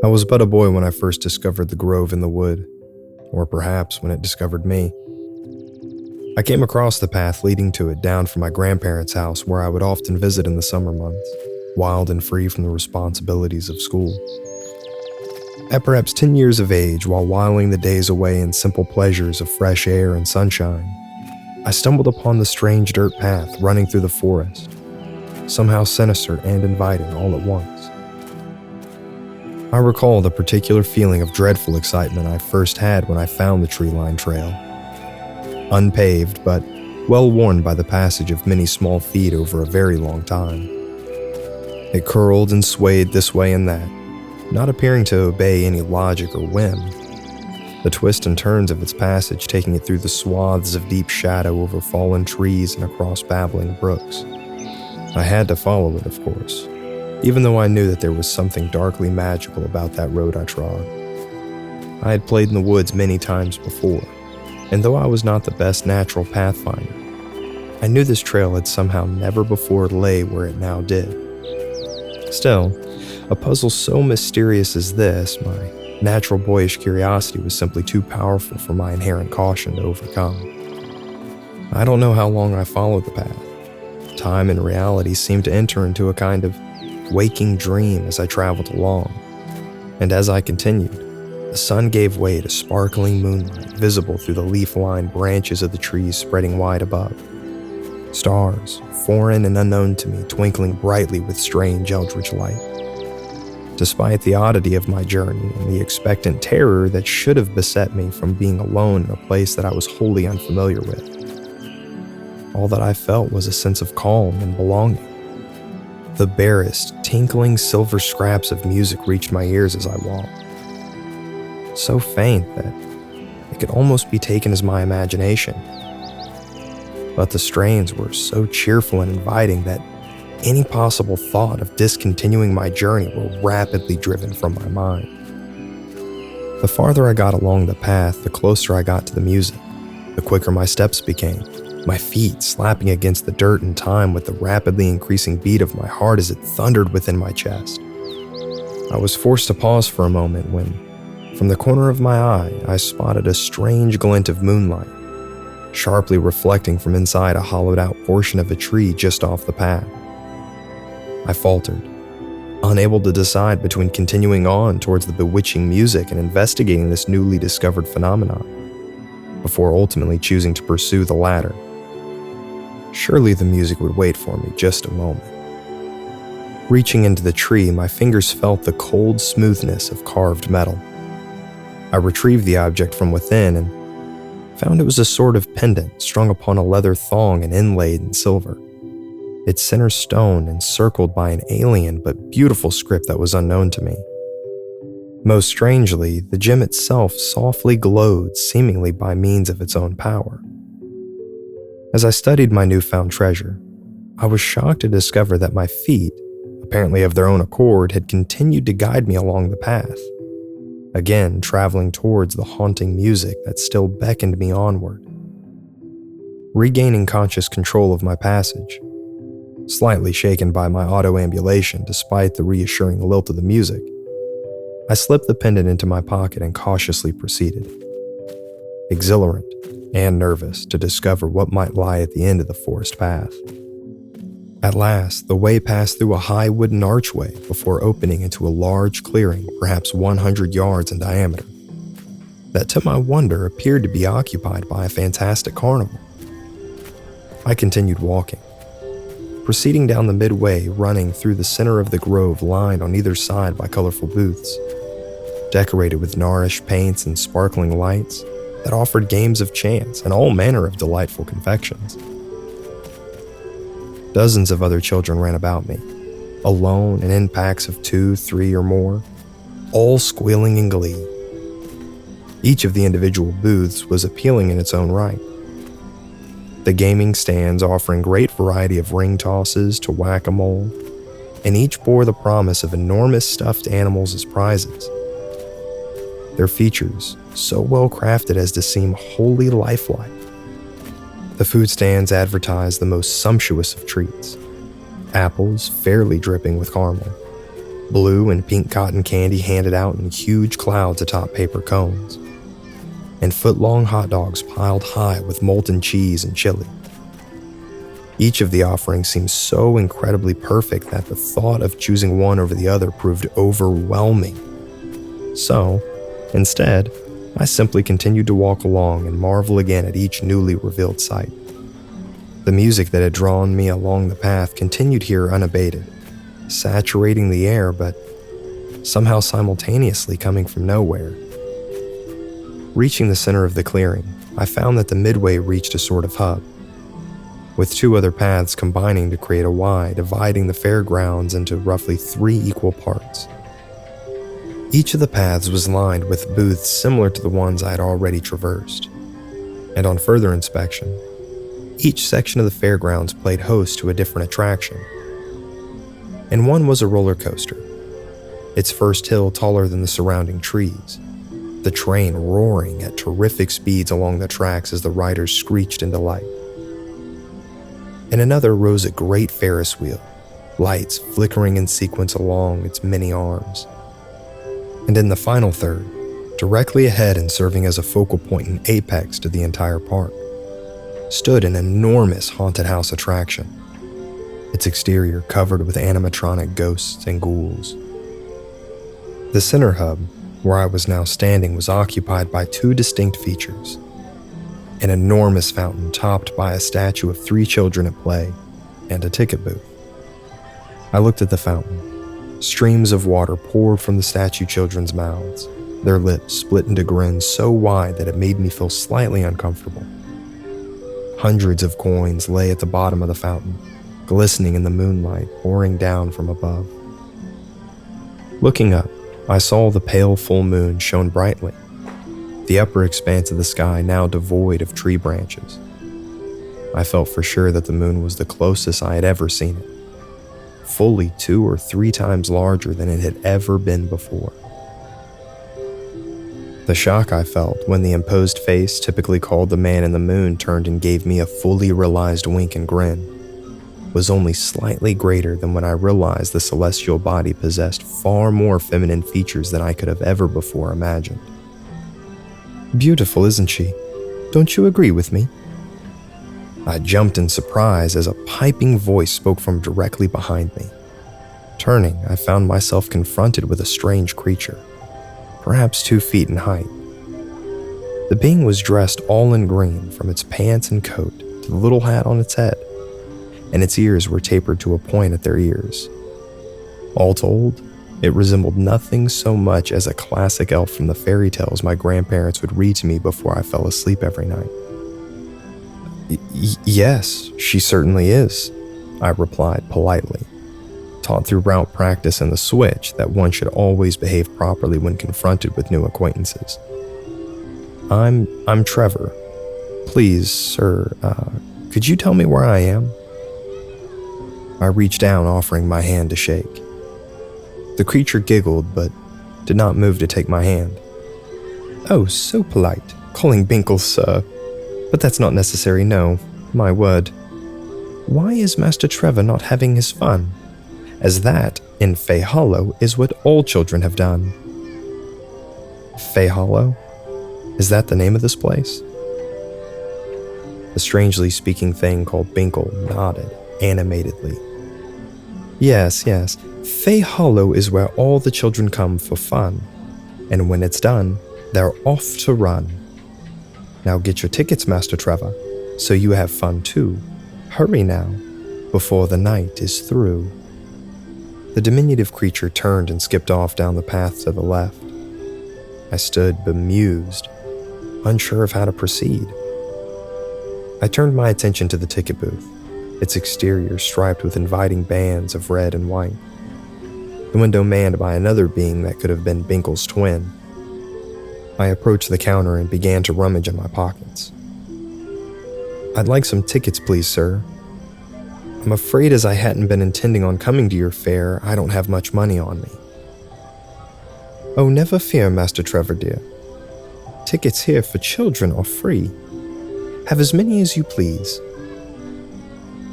I was but a boy when I first discovered the grove in the wood, or perhaps when it discovered me. I came across the path leading to it down from my grandparents' house where I would often visit in the summer months, wild and free from the responsibilities of school. At perhaps 10 years of age, while whiling the days away in simple pleasures of fresh air and sunshine, I stumbled upon the strange dirt path running through the forest, somehow sinister and inviting all at once. I recall the particular feeling of dreadful excitement I first had when I found the tree-lined trail. Unpaved, but well-worn by the passage of many small feet over a very long time. It curled and swayed this way and that, not appearing to obey any logic or whim, the twists and turns of its passage taking it through the swaths of deep shadow over fallen trees and across babbling brooks. I had to follow it, of course, even though I knew that there was something darkly magical about that road I trod. I had played in the woods many times before, and though I was not the best natural pathfinder, I knew this trail had somehow never before lay where it now did. Still, a puzzle so mysterious as this, my natural boyish curiosity was simply too powerful for my inherent caution to overcome. I don't know how long I followed the path. Time and reality seemed to enter into a kind of waking dream as I traveled along, and as I continued, the sun gave way to sparkling moonlight visible through the leaf-lined branches of the trees spreading wide above. Stars, foreign and unknown to me, twinkling brightly with strange eldritch light. Despite the oddity of my journey and the expectant terror that should have beset me from being alone in a place that I was wholly unfamiliar with, all that I felt was a sense of calm and belonging. The barest, tinkling silver scraps of music reached my ears as I walked, so faint that it could almost be taken as my imagination. But the strains were so cheerful and inviting that any possible thought of discontinuing my journey were rapidly driven from my mind. The farther I got along the path, the closer I got to the music, the quicker my steps became, my feet slapping against the dirt in time with the rapidly increasing beat of my heart as it thundered within my chest. I was forced to pause for a moment when, from the corner of my eye, I spotted a strange glint of moonlight, sharply reflecting from inside a hollowed-out portion of a tree just off the path. I faltered, unable to decide between continuing on towards the bewitching music and investigating this newly discovered phenomenon, before ultimately choosing to pursue the latter. Surely the music would wait for me just a moment. Reaching into the tree, my fingers felt the cold smoothness of carved metal. I retrieved the object from within and found it was a sort of pendant strung upon a leather thong and inlaid in silver. Its center stone encircled by an alien but beautiful script that was unknown to me. Most strangely, the gem itself softly glowed, seemingly by means of its own power. As I studied my newfound treasure, I was shocked to discover that my feet, apparently of their own accord, had continued to guide me along the path, again traveling towards the haunting music that still beckoned me onward. Regaining conscious control of my passage, slightly shaken by my autoambulation despite the reassuring lilt of the music, I slipped the pendant into my pocket and cautiously proceeded, exhilarant and nervous to discover what might lie at the end of the forest path. At last, the way passed through a high wooden archway before opening into a large clearing, perhaps 100 yards in diameter, that to my wonder appeared to be occupied by a fantastic carnival. I continued walking, proceeding down the midway, running through the center of the grove lined on either side by colorful booths, decorated with nourished paints and sparkling lights that offered games of chance and all manner of delightful confections. Dozens of other children ran about me, alone and in packs of 2, 3, or more, all squealing in glee. Each of the individual booths was appealing in its own right. The gaming stands offering great variety of ring tosses to whack-a-mole, and each bore the promise of enormous stuffed animals as prizes. Their features so well crafted as to seem wholly lifelike. The food stands advertised the most sumptuous of treats, apples fairly dripping with caramel, Blue and pink cotton candy handed out in huge clouds atop paper cones, and foot-long hot dogs piled high with molten cheese and chili. Each of the offerings seemed so incredibly perfect that the thought of choosing one over the other proved overwhelming. So, instead, I simply continued to walk along and marvel again at each newly revealed sight. The music that had drawn me along the path continued here unabated, saturating the air, but somehow simultaneously coming from nowhere. Reaching the center of the clearing, I found that the midway reached a sort of hub, with two other paths combining to create a Y, dividing the fairgrounds into roughly 3 equal parts. Each of the paths was lined with booths similar to the ones I had already traversed, and on further inspection, each section of the fairgrounds played host to a different attraction. And one was a roller coaster, its first hill taller than the surrounding trees, the train roaring at terrific speeds along the tracks as the riders screeched in delight. In another rose a great Ferris wheel, lights flickering in sequence along its many arms. And in the final third, directly ahead and serving as a focal point and apex to the entire park, stood an enormous haunted house attraction, its exterior covered with animatronic ghosts and ghouls. The center hub, where I was now standing, was occupied by 2 distinct features: an enormous fountain topped by a statue of 3 children at play, and a ticket booth. I looked at the fountain. Streams of water poured from the statue children's mouths, their lips split into grins so wide that it made me feel slightly uncomfortable. Hundreds of coins lay at the bottom of the fountain, glistening in the moonlight pouring down from above. Looking up, I saw the pale full moon shone brightly, the upper expanse of the sky now devoid of tree branches. I felt for sure that the moon was the closest I had ever seen it, fully 2 or 3 times larger than it had ever been before. The shock I felt when the imposed face typically called the man in the moon turned and gave me a fully realized wink and grin was only slightly greater than when I realized the celestial body possessed far more feminine features than I could have ever before imagined. "Beautiful, isn't she? Don't you agree with me?" I jumped in surprise as a piping voice spoke from directly behind me. Turning, I found myself confronted with a strange creature, perhaps 2 feet in height. The being was dressed all in green, from its pants and coat to the little hat on its head, and its ears were tapered to a point at their ears. All told, it resembled nothing so much as a classic elf from the fairy tales my grandparents would read to me before I fell asleep every night. Yes, she certainly is," I replied politely, taught through route practice and the switch that one should always behave properly when confronted with new acquaintances. I'm Trevor. Please, sir, could you tell me where I am?" I reached down, offering my hand to shake. The creature giggled, but did not move to take my hand. "Oh, so polite, calling Binkle sir. But that's not necessary, no, my word. Why is Master Trevor not having his fun? As that, in Fey Hollow, is what all children have done." "Fey Hollow? Is that the name of this place?" The strangely speaking thing called Binkle nodded animatedly. Yes. Fey Hollow is where all the children come for fun, and when it's done, they're off to run. Now get your tickets, Master Trevor, so you have fun too. Hurry now, before the night is through." The diminutive creature turned and skipped off down the path to the left. I stood bemused, unsure of how to proceed. I turned my attention to the ticket booth, its exterior striped with inviting bands of red and white. The window manned by another being that could have been Binkle's twin. I approached the counter and began to rummage in my pockets. "I'd like some tickets, please, sir. I'm afraid as I hadn't been intending on coming to your fair, I don't have much money on me." "Oh, never fear, Master Trevor, dear. Tickets here for children are free. Have as many as you please."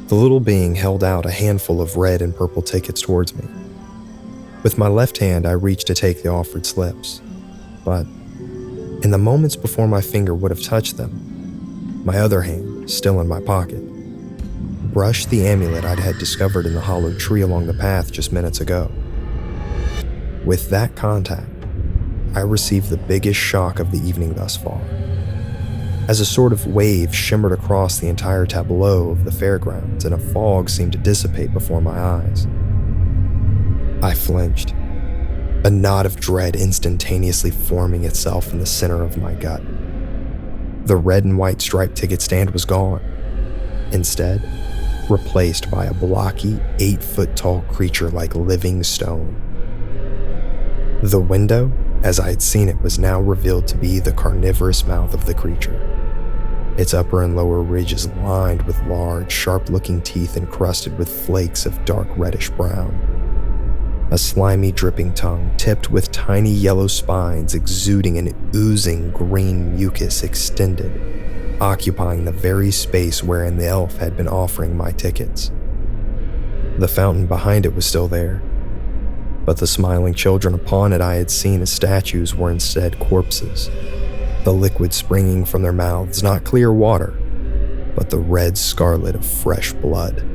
The little being held out a handful of red and purple tickets towards me. With my left hand, I reached to take the offered slips, but in the moments before my finger would have touched them, my other hand, still in my pocket, brushed the amulet I had discovered in the hollow tree along the path just minutes ago. With that contact, I received the biggest shock of the evening thus far, as a sort of wave shimmered across the entire tableau of the fairgrounds and a fog seemed to dissipate before my eyes. I flinched, a knot of dread instantaneously forming itself in the center of my gut. The red and white striped ticket stand was gone, instead replaced by a blocky 8-foot-tall creature like living stone. The window, as I had seen it, was now revealed to be the carnivorous mouth of the creature. Its upper and lower ridges lined with large, sharp-looking teeth encrusted with flakes of dark reddish brown. A slimy, dripping tongue tipped with tiny yellow spines exuding an oozing green mucus extended, occupying the very space wherein the elf had been offering my tickets. The fountain behind it was still there, but the smiling children upon it I had seen as statues were instead corpses, the liquid springing from their mouths not clear water, but the red scarlet of fresh blood.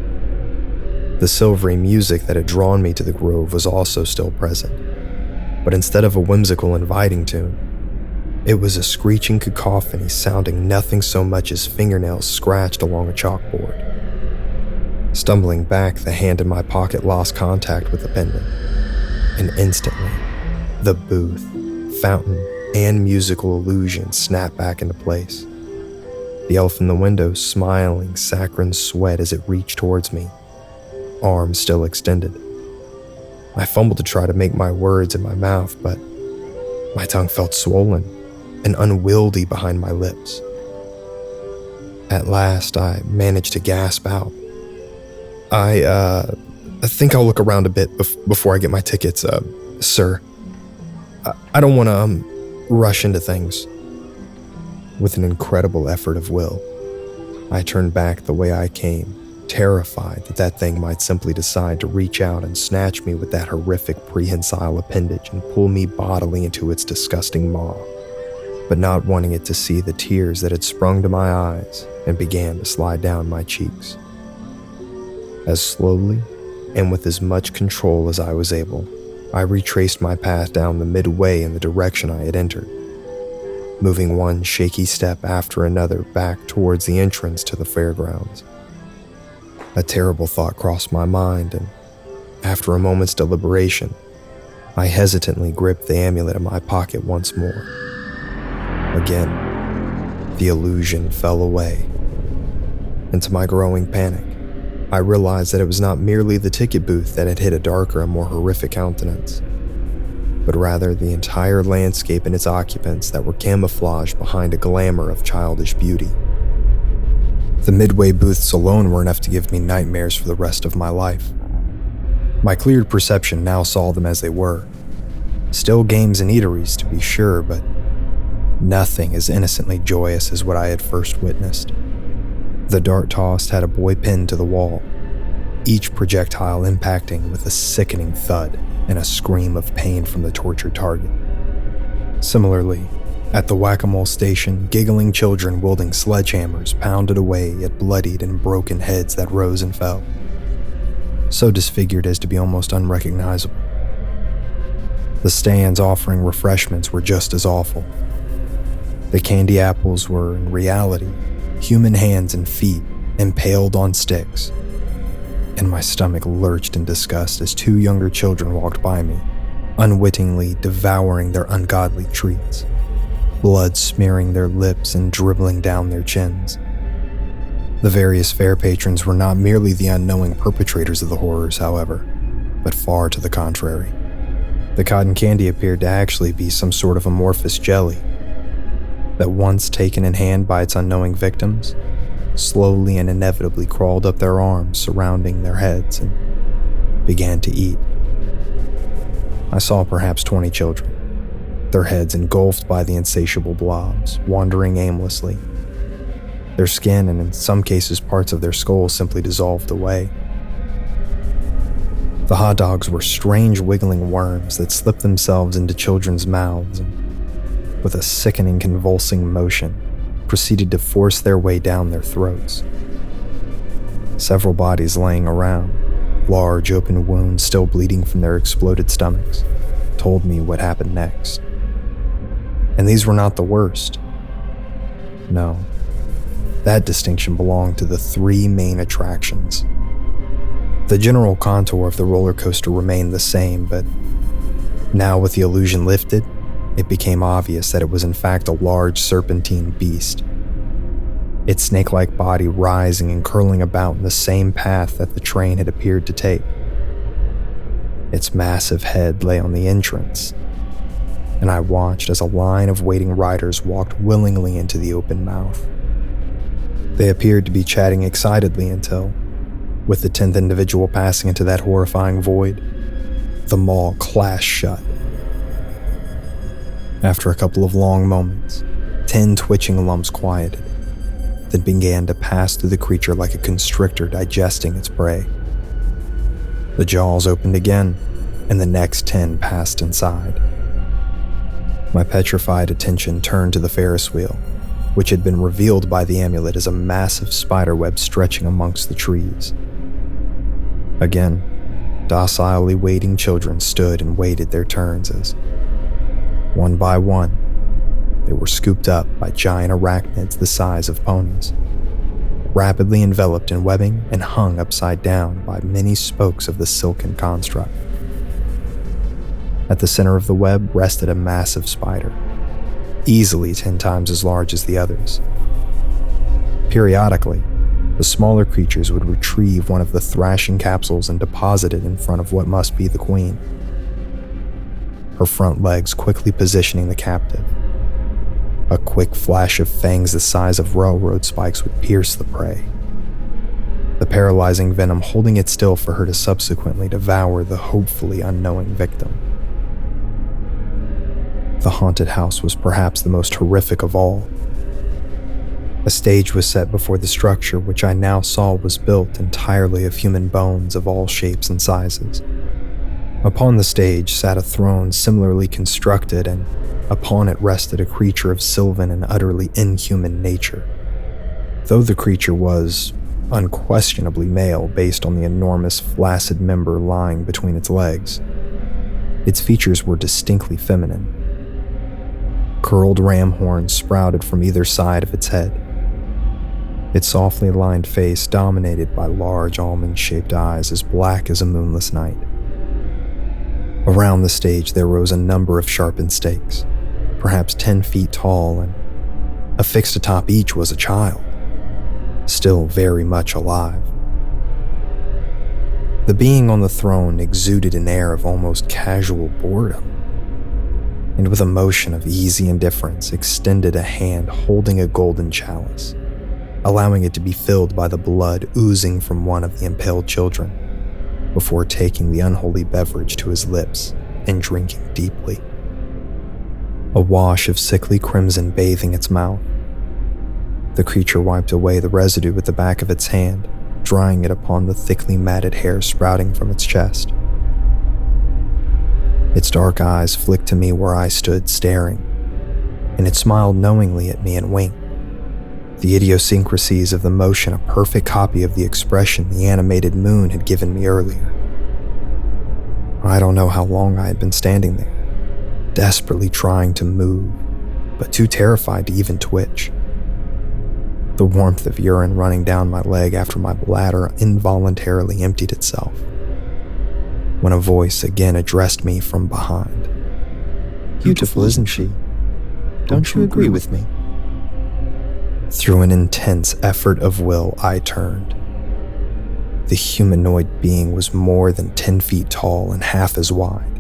The silvery music that had drawn me to the grove was also still present, but instead of a whimsical inviting tune, it was a screeching cacophony sounding nothing so much as fingernails scratched along a chalkboard. Stumbling back, the hand in my pocket lost contact with the pendant, and instantly, the booth, fountain, and musical illusion snapped back into place. The elf in the window smiling saccharine sweat as it reached towards me, arms still extended. I fumbled to try to make my words in my mouth, but my tongue felt swollen and unwieldy behind my lips. At last, I managed to gasp out, I think I'll look around a bit before I get my tickets, sir. I don't want to, rush into things. With an incredible effort of will, I turned back the way I came, terrified that that thing might simply decide to reach out and snatch me with that horrific prehensile appendage and pull me bodily into its disgusting maw, but not wanting it to see the tears that had sprung to my eyes and began to slide down my cheeks. As slowly and with as much control as I was able, I retraced my path down the midway in the direction I had entered, moving one shaky step after another back towards the entrance to the fairgrounds. A terrible thought crossed my mind, and after a moment's deliberation, I hesitantly gripped the amulet in my pocket once more. Again, the illusion fell away, and to my growing panic, I realized that it was not merely the ticket booth that had hid a darker and more horrific countenance, but rather the entire landscape and its occupants that were camouflaged behind a glamour of childish beauty. The midway booths alone were enough to give me nightmares for the rest of my life. My cleared perception now saw them as they were. Still games and eateries, to be sure, but nothing as innocently joyous as what I had first witnessed. The dart tossed had a boy pinned to the wall, each projectile impacting with a sickening thud and a scream of pain from the tortured target. Similarly, at the whack-a-mole station, giggling children wielding sledgehammers pounded away at bloodied and broken heads that rose and fell, so disfigured as to be almost unrecognizable. The stands offering refreshments were just as awful. The candy apples were, in reality, human hands and feet impaled on sticks, and my stomach lurched in disgust as two younger children walked by me, unwittingly devouring their ungodly treats, blood smearing their lips and dribbling down their chins. The various fair patrons were not merely the unknowing perpetrators of the horrors, however, but far to the contrary. The cotton candy appeared to actually be some sort of amorphous jelly that, once taken in hand by its unknowing victims, slowly and inevitably crawled up their arms surrounding their heads and began to eat. I saw perhaps 20 children, their heads engulfed by the insatiable blobs, wandering aimlessly. Their skin and in some cases parts of their skulls simply dissolved away. The hot dogs were strange wiggling worms that slipped themselves into children's mouths and, with a sickening convulsing motion, proceeded to force their way down their throats. Several bodies laying around, large open wounds still bleeding from their exploded stomachs, told me what happened next. And these were not the worst. No, that distinction belonged to the three main attractions. The general contour of the roller coaster remained the same, but now with the illusion lifted, it became obvious that it was in fact a large serpentine beast. Its snake-like body rising and curling about in the same path that the train had appeared to take. Its massive head lay on the entrance, and I watched as a line of waiting riders walked willingly into the open mouth. They appeared to be chatting excitedly until, with the 10th individual passing into that horrifying void, the maw clashed shut. After a couple of long moments, 10 twitching lumps quieted, then began to pass through the creature like a constrictor digesting its prey. The jaws opened again, and the next 10 passed inside. My petrified attention turned to the Ferris wheel, which had been revealed by the amulet as a massive spiderweb stretching amongst the trees. Again, docilely waiting children stood and waited their turns as, one by one, they were scooped up by giant arachnids the size of ponies, rapidly enveloped in webbing and hung upside down by many spokes of the silken construct. At the center of the web rested a massive spider, easily 10 times as large as the others. Periodically, the smaller creatures would retrieve one of the thrashing capsules and deposit it in front of what must be the queen, her front legs quickly positioning the captive. A quick flash of fangs the size of railroad spikes would pierce the prey, the paralyzing venom holding it still for her to subsequently devour the hopefully unknowing victim. The haunted house was perhaps the most horrific of all. A stage was set before the structure, which I now saw was built entirely of human bones of all shapes and sizes. Upon the stage sat a throne similarly constructed, and upon it rested a creature of sylvan and utterly inhuman nature. Though the creature was unquestionably male based on the enormous flaccid member lying between its legs, its features were distinctly feminine. Curled ram horns sprouted from either side of its head, its softly lined face dominated by large almond-shaped eyes as black as a moonless night. Around the stage there rose a number of sharpened stakes, perhaps 10 feet tall, and affixed atop each was a child, still very much alive. The being on the throne exuded an air of almost casual boredom, and with a motion of easy indifference extended a hand holding a golden chalice, allowing it to be filled by the blood oozing from one of the impaled children, before taking the unholy beverage to his lips and drinking deeply. A wash of sickly crimson bathing its mouth. The creature wiped away the residue with the back of its hand, drying it upon the thickly matted hair sprouting from its chest. Its dark eyes flicked to me where I stood staring, and it smiled knowingly at me and winked. The idiosyncrasies of the motion a perfect copy of the expression the animated moon had given me earlier. I don't know how long I had been standing there, desperately trying to move, but too terrified to even twitch. The warmth of urine running down my leg after my bladder involuntarily emptied itself, when a voice again addressed me from behind. "Beautiful, isn't she? Don't you agree with me?" Through an intense effort of will, I turned. The humanoid being was more than 10 feet tall and half as wide,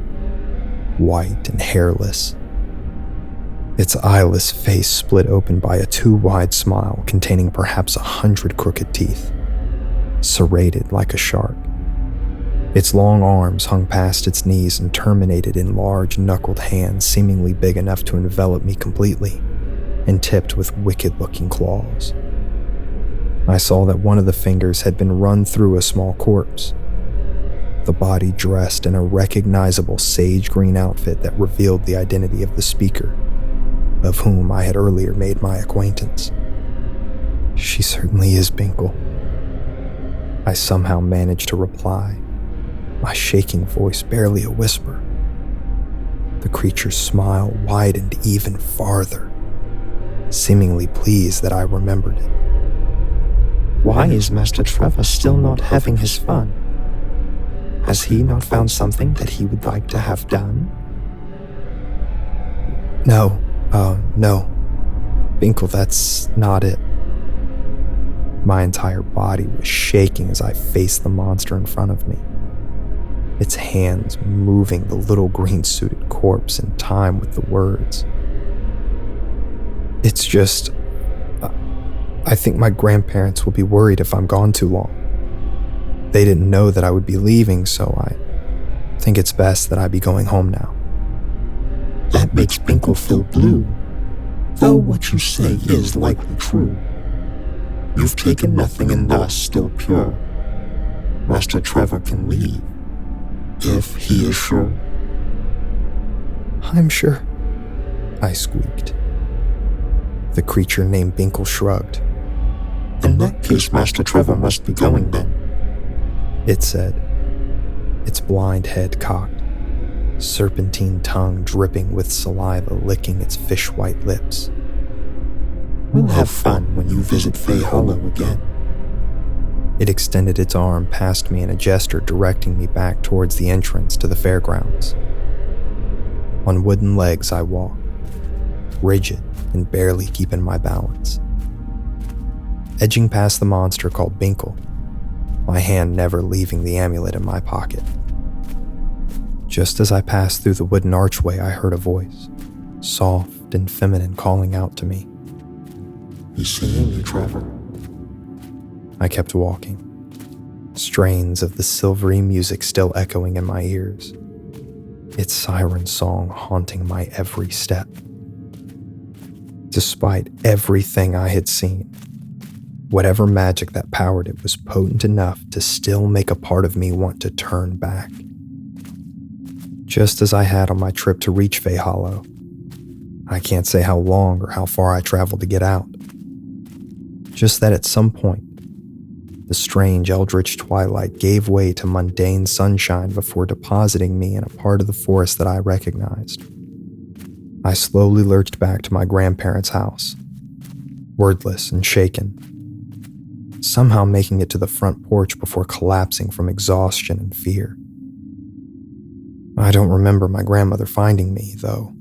white and hairless. Its eyeless face split open by a too-wide smile containing perhaps 100 crooked teeth, serrated like a shark. Its long arms hung past its knees and terminated in large knuckled hands seemingly big enough to envelop me completely, and tipped with wicked-looking claws. I saw that one of the fingers had been run through a small corpse. the body dressed in a recognizable sage green outfit that revealed the identity of the speaker, of whom I had earlier made my acquaintance. "She certainly is Binkle," I somehow managed to reply, my shaking voice barely a whisper. The creature's smile widened even farther, seemingly pleased that I remembered it. "Why is Master Trevor still not having his fun? Has he not found something that he would like to have done?" No, Binkle, that's not it." My entire body was shaking as I faced the monster in front of me, its hands moving the little green-suited corpse in time with the words. "It's just, I think my grandparents will be worried if I'm gone too long. They didn't know that I would be leaving, so I think it's best that I be going home now." That makes Binkle feel blue, though what you say is likely true. You've taken nothing and thus still pure. Master Trevor can leave, if he is sure. "I'm sure," I squeaked. The creature named Binkle shrugged. "In that case, Master Trevor must be going then," it said, its blind head cocked, serpentine tongue dripping with saliva licking its fish-white lips. "We'll have fun when you visit Fey Hollow again." It extended its arm past me in a gesture directing me back towards the entrance to the fairgrounds. On wooden legs I walked, rigid and barely keeping my balance. Edging past the monster called Binkle, my hand never leaving the amulet in my pocket. Just as I passed through the wooden archway, I heard a voice, soft and feminine, calling out to me. "He's seeing you, Trevor." I kept walking, strains of the silvery music still echoing in my ears, its siren song haunting my every step. Despite everything I had seen, whatever magic that powered it was potent enough to still make a part of me want to turn back. Just as I had on my trip to reach Fey Hollow, I can't say how long or how far I traveled to get out. Just that at some point, the strange eldritch twilight gave way to mundane sunshine before depositing me in a part of the forest that I recognized. I slowly lurched back to my grandparents' house, wordless and shaken, somehow making it to the front porch before collapsing from exhaustion and fear. I don't remember my grandmother finding me, though.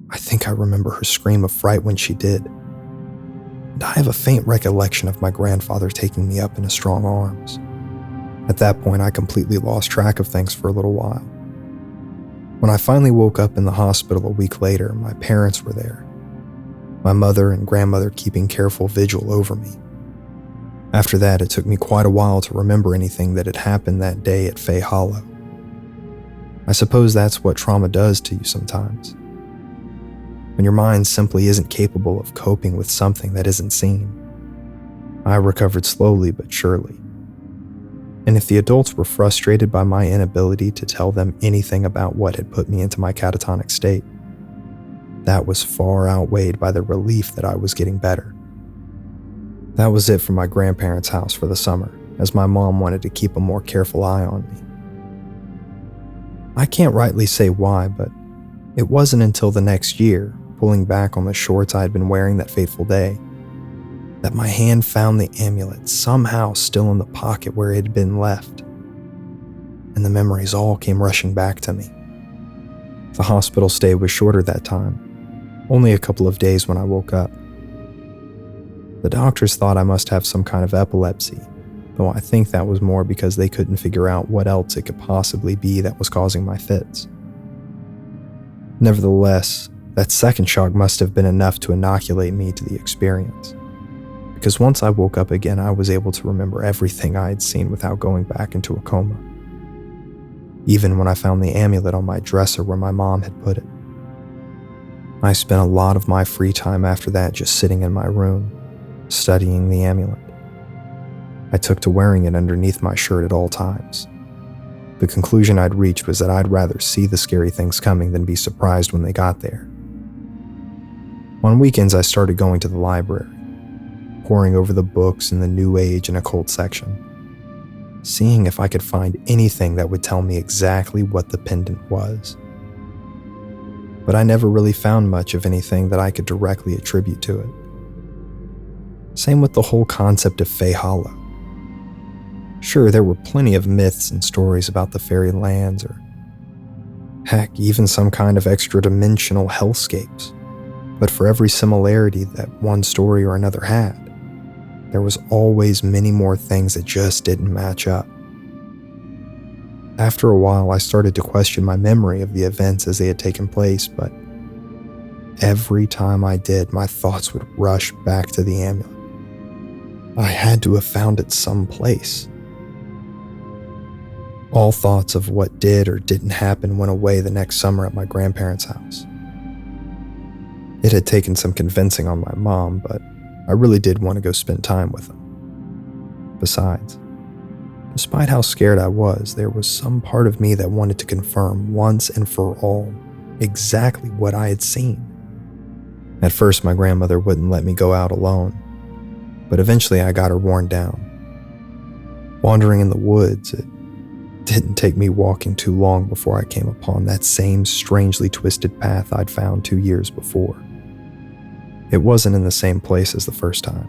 I think I remember her scream of fright when she did. And I have a faint recollection of my grandfather taking me up in his strong arms. At that point, I completely lost track of things for a little while. When I finally woke up in the hospital a week later, my parents were there, my mother and grandmother keeping careful vigil over me. After that, it took me quite a while to remember anything that had happened that day at Fey Hollow. I suppose that's what trauma does to you sometimes. When your mind simply isn't capable of coping with something that isn't seen. I recovered slowly but surely. And if the adults were frustrated by my inability to tell them anything about what had put me into my catatonic state, that was far outweighed by the relief that I was getting better. That was it for my grandparents' house for the summer, as my mom wanted to keep a more careful eye on me. I can't rightly say why, but it wasn't until the next year, pulling back on the shorts I had been wearing that fateful day, that my hand found the amulet somehow still in the pocket where it had been left. And the memories all came rushing back to me. The hospital stay was shorter that time, only a couple of days when I woke up. The doctors thought I must have some kind of epilepsy, though I think that was more because they couldn't figure out what else it could possibly be that was causing my fits. Nevertheless, that second shock must have been enough to inoculate me to the experience, because once I woke up again, I was able to remember everything I had seen without going back into a coma, even when I found the amulet on my dresser where my mom had put it. I spent a lot of my free time after that just sitting in my room, studying the amulet. I took to wearing it underneath my shirt at all times, The conclusion I'd reached was that I'd rather see the scary things coming than be surprised when they got there. On weekends, I started going to the library, poring over the books in the New Age and occult section, seeing if I could find anything that would tell me exactly what the pendant was. But I never really found much of anything that I could directly attribute to it. Same with the whole concept of Fey Hollow. Sure, there were plenty of myths and stories about the fairy lands, or heck, even some kind of extra-dimensional hellscapes. But for every similarity that one story or another had, there was always many more things that just didn't match up. After a while, I started to question my memory of the events as they had taken place, but every time I did, my thoughts would rush back to the amulet. I had to have found it someplace. All thoughts of what did or didn't happen went away the next summer at my grandparents' house. It had taken some convincing on my mom, but I really did want to go spend time with them. Besides, despite how scared I was, there was some part of me that wanted to confirm once and for all exactly what I had seen. At first, my grandmother wouldn't let me go out alone, but eventually I got her worn down. Wandering in the woods, it didn't take me walking too long before I came upon that same strangely twisted path I'd found 2 years before. It wasn't in the same place as the first time,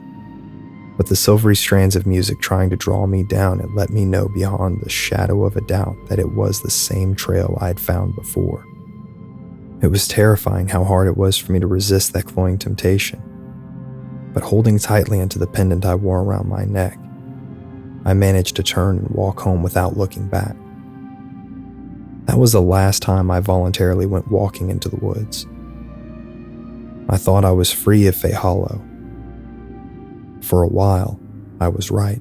but the silvery strands of music trying to draw me down had let me know beyond the shadow of a doubt that it was the same trail I'd found before. It was terrifying how hard it was for me to resist that cloying temptation, but holding tightly into the pendant I wore around my neck, I managed to turn and walk home without looking back. That was the last time I voluntarily went walking into the woods. I thought I was free of Fey Hollow. For a while, I was right.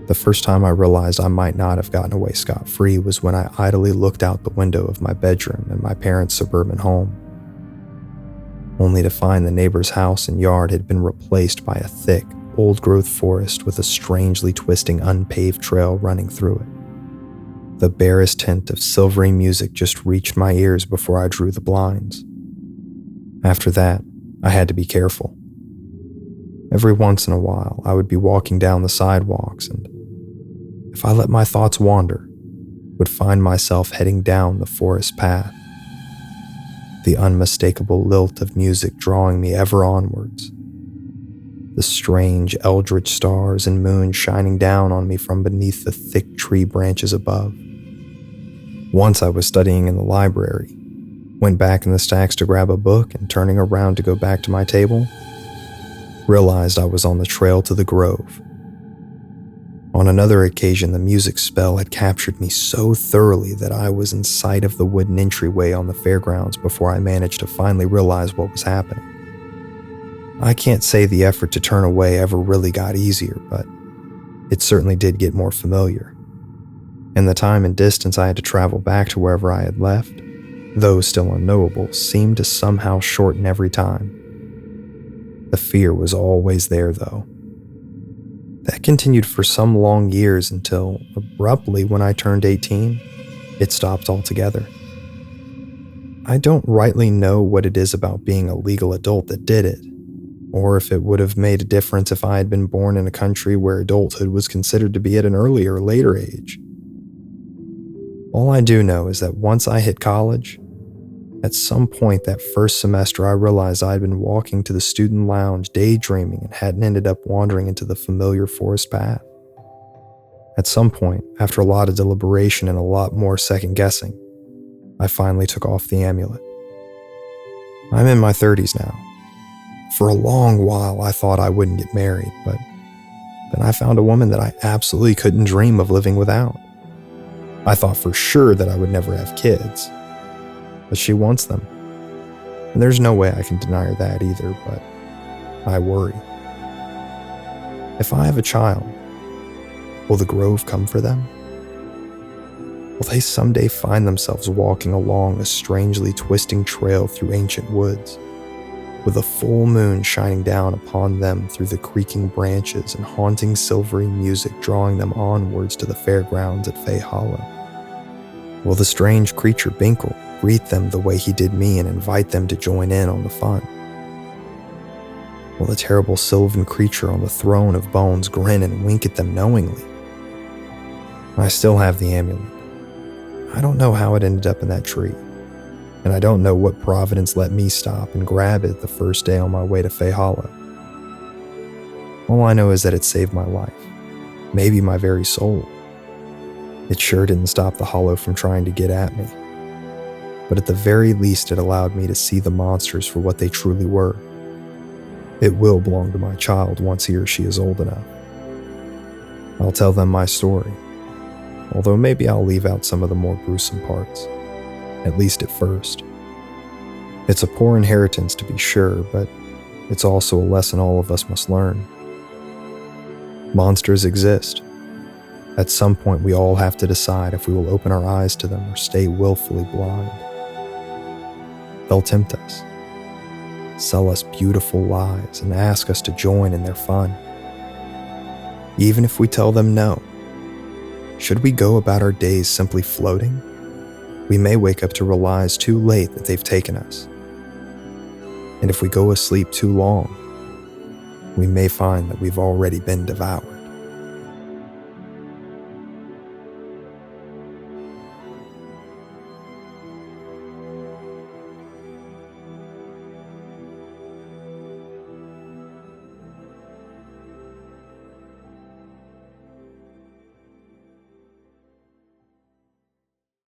The first time I realized I might not have gotten away scot-free was when I idly looked out the window of my bedroom in my parents' suburban home, only to find the neighbor's house and yard had been replaced by a thick, old-growth forest with a strangely twisting unpaved trail running through it. The barest hint of silvery music just reached my ears before I drew the blinds. After that, I had to be careful. Every once in a while, I would be walking down the sidewalks, and if I let my thoughts wander, would find myself heading down the forest path, the unmistakable lilt of music drawing me ever onwards, the strange eldritch stars and moon shining down on me from beneath the thick tree branches above. Once I was studying in the library, went back in the stacks to grab a book, and turning around to go back to my table, realized I was on the trail to the grove. On another occasion, the music spell had captured me so thoroughly that I was in sight of the wooden entryway on the fairgrounds before I managed to finally realize what was happening. I can't say the effort to turn away ever really got easier, but it certainly did get more familiar. And the time and distance I had to travel back to wherever I had left, though still unknowable, seemed to somehow shorten every time. The fear was always there, though. That continued for some long years until, abruptly, when I turned 18, it stopped altogether. I don't rightly know what it is about being a legal adult that did it, or if it would have made a difference if I had been born in a country where adulthood was considered to be at an earlier or later age. All I do know is that once I hit college, at some point that first semester I realized I had been walking to the student lounge daydreaming and hadn't ended up wandering into the familiar forest path. At some point, after a lot of deliberation and a lot more second guessing, I finally took off the amulet. I'm in my 30s now. For a long while, I thought I wouldn't get married, but then I found a woman that I absolutely couldn't dream of living without. I thought for sure that I would never have kids, but she wants them. And there's no way I can deny her that either, but I worry. If I have a child, will the grove come for them? Will they someday find themselves walking along a strangely twisting trail through ancient woods? with a full moon shining down upon them through the creaking branches and haunting silvery music drawing them onwards to the fairgrounds at Fey Hollow? Will the strange creature Binkle greet them the way he did me and invite them to join in on the fun? Will the terrible sylvan creature on the throne of bones grin and wink at them knowingly? I still have the amulet. I don't know how it ended up in that tree, and I don't know what providence let me stop and grab it the first day on my way to Fey Hollow. All I know is that it saved my life, maybe my very soul. It sure didn't stop the Hollow from trying to get at me, but at the very least it allowed me to see the monsters for what they truly were. It will belong to my child once he or she is old enough. I'll tell them my story, although maybe I'll leave out some of the more gruesome parts, at least at first. It's a poor inheritance to be sure, but it's also a lesson all of us must learn. Monsters exist. At some point we all have to decide if we will open our eyes to them or stay willfully blind. They'll tempt us, sell us beautiful lies, and ask us to join in their fun. Even if we tell them no, should we go about our days simply floating? We may wake up to realize too late that they've taken us. And if we go asleep too long, we may find that we've already been devoured.